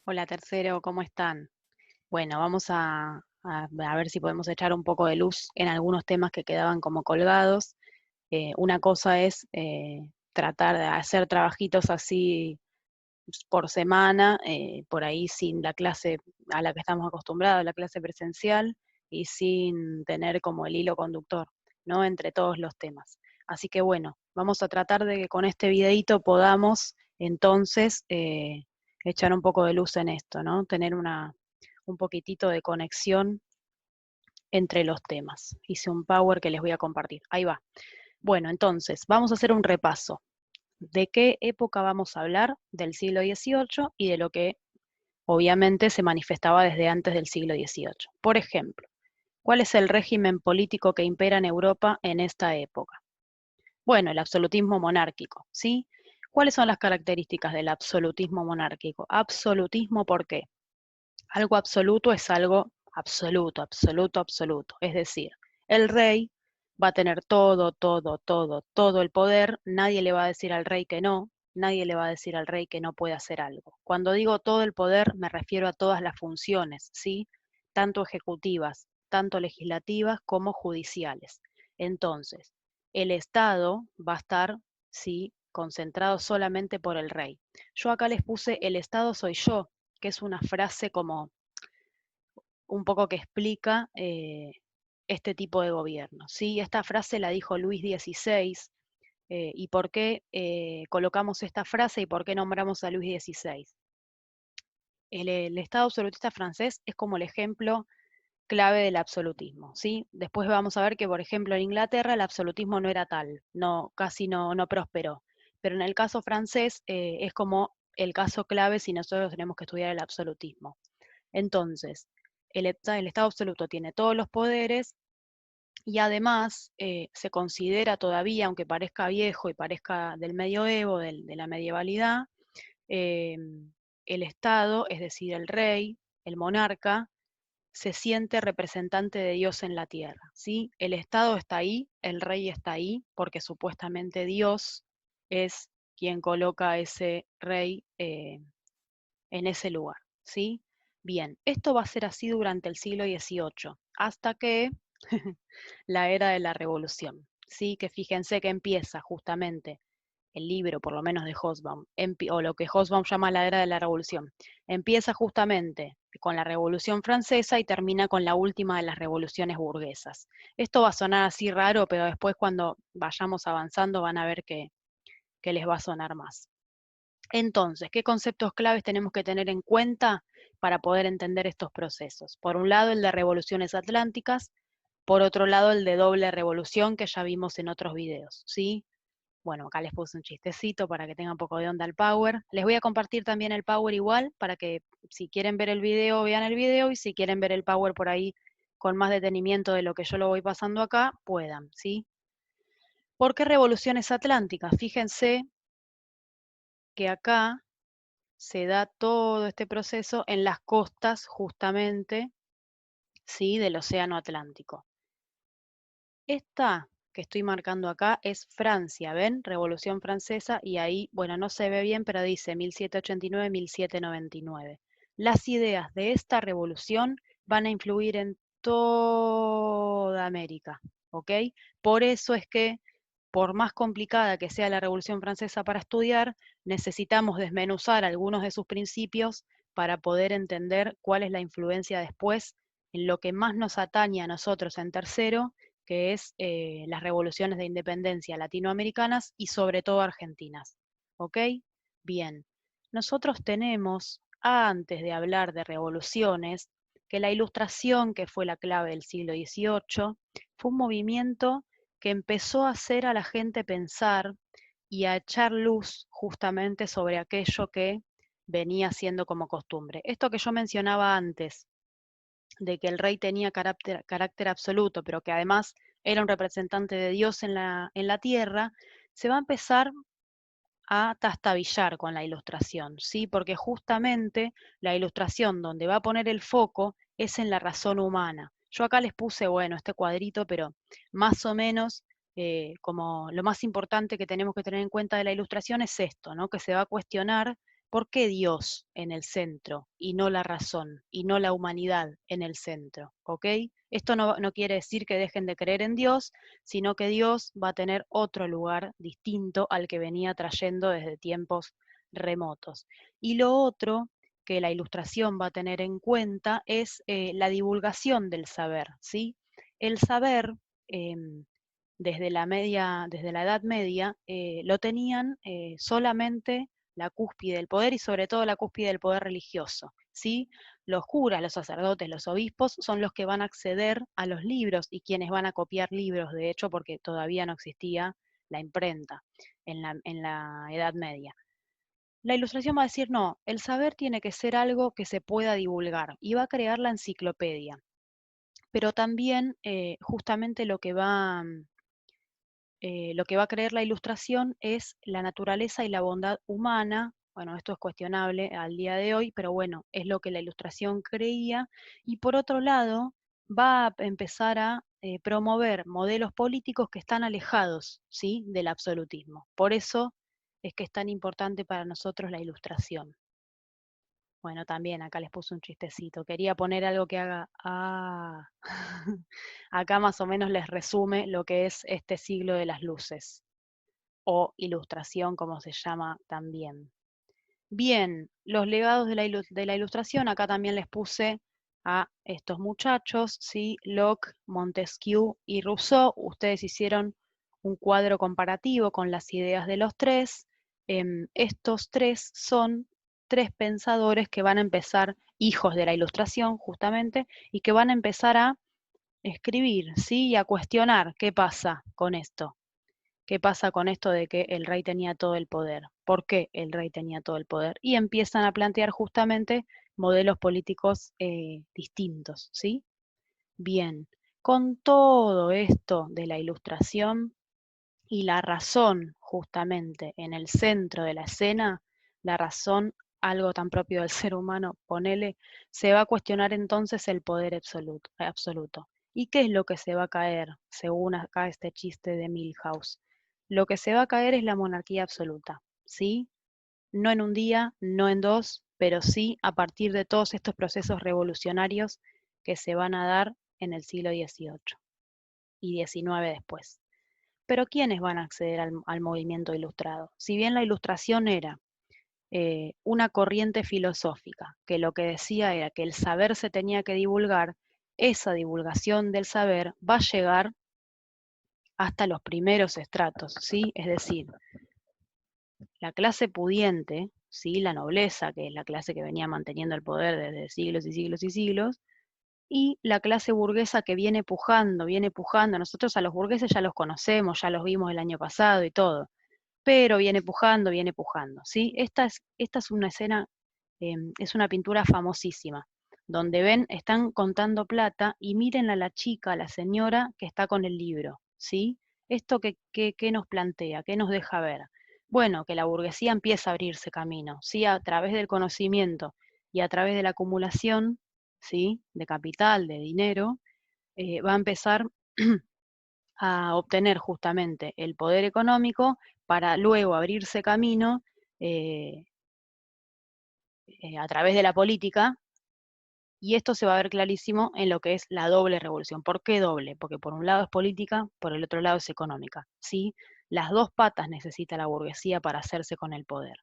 Hola tercero, ¿cómo están? Bueno, vamos a ver si podemos echar un poco de luz en algunos temas que quedaban como colgados. Una cosa es tratar de hacer trabajitos así por semana, por ahí sin la clase a la que estamos acostumbrados, la clase presencial, y sin tener como el hilo conductor, ¿no? Entre todos los temas. Así que bueno, vamos a tratar de que con este videíto podamos entonces echar un poco de luz en esto, ¿no? Tener un poquitito de conexión entre los temas. Hice un power que les voy a compartir. Ahí va. Bueno, entonces, vamos a hacer un repaso. ¿De qué época vamos a hablar? Del siglo XVIII y de lo que obviamente se manifestaba desde antes del siglo XVIII. Por ejemplo, ¿cuál es el régimen político que impera en Europa en esta época? Bueno, el absolutismo monárquico, ¿sí? ¿Cuáles son las características del absolutismo monárquico? Absolutismo, ¿por qué? Algo absoluto es algo absoluto, absoluto, absoluto. Es decir, el rey va a tener todo el poder, nadie le va a decir al rey que no, nadie le va a decir al rey que no puede hacer algo. Cuando digo todo el poder, me refiero a todas las funciones, ¿sí? Tanto ejecutivas, tanto legislativas como judiciales. Entonces, el Estado va a estar, sí, concentrado solamente por el rey. Yo acá les puse el Estado soy yo, que es una frase como un poco que explica este tipo de gobierno, ¿sí? Esta frase la dijo Luis XVI, y por qué colocamos esta frase y por qué nombramos a Luis XVI. El Estado absolutista francés es como el ejemplo clave del absolutismo, ¿sí? Después vamos a ver que, por ejemplo, en Inglaterra el absolutismo no era tal, no, casi no prosperó. Pero en el caso francés es como el caso clave si nosotros tenemos que estudiar el absolutismo. Entonces, el Estado absoluto tiene todos los poderes y además se considera todavía, aunque parezca viejo y parezca del medioevo, de la medievalidad, eh, el Estado, es decir, el rey, el monarca, se siente representante de Dios en la tierra, ¿sí? El Estado está ahí, el rey está ahí, porque supuestamente Dios es quien coloca a ese rey en ese lugar, ¿sí? Bien, esto va a ser así durante el siglo XVIII, hasta que la era de la revolución, ¿sí? Que fíjense que empieza justamente el libro, por lo menos de Hobsbawm, o lo que Hobsbawm llama la era de la revolución, empieza justamente con la Revolución Francesa y termina con la última de las revoluciones burguesas. Esto va a sonar así raro, pero después cuando vayamos avanzando van a ver que les va a sonar más. Entonces, ¿qué conceptos claves tenemos que tener en cuenta para poder entender estos procesos? Por un lado, el de revoluciones atlánticas, por otro lado, el de doble revolución que ya vimos en otros videos, ¿sí? Bueno, acá les puse un chistecito para que tengan un poco de onda el Power. Les voy a compartir también el Power igual para que si quieren ver el video, vean el video y si quieren ver el Power por ahí con más detenimiento de lo que yo lo voy pasando acá, puedan, ¿sí? ¿Por qué revoluciones atlánticas? Fíjense que acá se da todo este proceso en las costas justamente, ¿sí? Del océano Atlántico. Esta que estoy marcando acá es Francia, ¿ven? Revolución Francesa y ahí, bueno, no se ve bien, pero dice 1789-1799. Las ideas de esta revolución van a influir en toda América, ¿ok? Por eso es que, por más complicada que sea la Revolución Francesa para estudiar, necesitamos desmenuzar algunos de sus principios para poder entender cuál es la influencia después en lo que más nos atañe a nosotros en tercero, que es las revoluciones de independencia latinoamericanas y sobre todo argentinas. ¿Ok? Bien, nosotros tenemos, antes de hablar de revoluciones, que la Ilustración, que fue la clave del siglo XVIII, fue un movimiento que empezó a hacer a la gente pensar y a echar luz justamente sobre aquello que venía siendo como costumbre. Esto que yo mencionaba antes, de que el rey tenía carácter absoluto, pero que además era un representante de Dios en la tierra, se va a empezar a trastabillar con la ilustración, ¿sí? Porque justamente la ilustración donde va a poner el foco es en la razón humana. Yo acá les puse, bueno, este cuadrito, pero más o menos como lo más importante que tenemos que tener en cuenta de la ilustración es esto, ¿no? Que se va a cuestionar ¿Por qué Dios en el centro y no la razón y no la humanidad en el centro? ¿Ok? Esto no quiere decir que dejen de creer en Dios, sino que Dios va a tener otro lugar distinto al que venía trayendo desde tiempos remotos. Y lo otro que la Ilustración va a tener en cuenta es la divulgación del saber, ¿sí? El saber, em, desde la Edad Media, lo tenían solamente la cúspide del poder y sobre todo la cúspide del poder religioso, ¿sí? Los curas, los sacerdotes, los obispos son los que van a acceder a los libros y quienes van a copiar libros, de hecho, porque todavía no existía la imprenta en la Edad Media. La Ilustración va a decir, no, el saber tiene que ser algo que se pueda divulgar y va a crear la enciclopedia. Pero también justamente lo que va a creer la Ilustración es la naturaleza y la bondad humana. Bueno, esto es cuestionable al día de hoy, pero bueno, es lo que la Ilustración creía. Y por otro lado, va a empezar a promover modelos políticos que están alejados, ¿sí?, del absolutismo. Por eso es que es tan importante para nosotros la Ilustración. Bueno, también acá les puse un chistecito. Quería poner algo que haga. Ah. Acá más o menos les resume lo que es este siglo de las luces, o Ilustración, como se llama también. Bien, los legados de la Ilustración, acá también les puse a estos muchachos, ¿sí? Locke, Montesquieu y Rousseau. Ustedes hicieron un cuadro comparativo con las ideas de los tres. Estos tres son tres pensadores que van a empezar, hijos de la Ilustración justamente, y que van a empezar a escribir, ¿sí? Y a cuestionar qué pasa con esto. ¿Qué pasa con esto de que el rey tenía todo el poder? ¿Por qué el rey tenía todo el poder? Y empiezan a plantear justamente modelos políticos distintos, ¿sí? Bien, con todo esto de la Ilustración y la razón justamente en el centro de la escena, la razón, algo tan propio del ser humano, ponele, se va a cuestionar entonces el poder absoluto. ¿Y qué es lo que se va a caer, según acá este chiste de Milhouse? Lo que se va a caer es la monarquía absoluta, ¿sí? No en un día, no en dos, pero sí a partir de todos estos procesos revolucionarios que se van a dar en el siglo XVIII y XIX después. Pero ¿quiénes van a acceder al movimiento ilustrado? Si bien la ilustración era una corriente filosófica que lo que decía era que el saber se tenía que divulgar, esa divulgación del saber va a llegar hasta los primeros estratos, ¿sí? Es decir, la clase pudiente, ¿sí?, la nobleza, que es la clase que venía manteniendo el poder desde siglos y siglos y siglos, y la clase burguesa que viene pujando, viene pujando. Nosotros a los burgueses ya los conocemos, ya los vimos el año pasado y todo, pero viene pujando, ¿sí? Esta es una escena, es una pintura famosísima, donde ven, están contando plata y miren a la chica, a la señora que está con el libro, ¿sí? ¿Esto qué nos plantea? ¿Qué nos deja ver? Bueno, que la burguesía empieza a abrirse camino, ¿sí? A través del conocimiento y a través de la acumulación, ¿sí?, de capital, de dinero, va a empezar a obtener justamente el poder económico para luego abrirse camino eh, a través de la política, y esto se va a ver clarísimo en lo que es la doble revolución. ¿Por qué doble? Porque por un lado es política, por el otro lado es económica, ¿sí? Las dos patas necesita la burguesía para hacerse con el poder.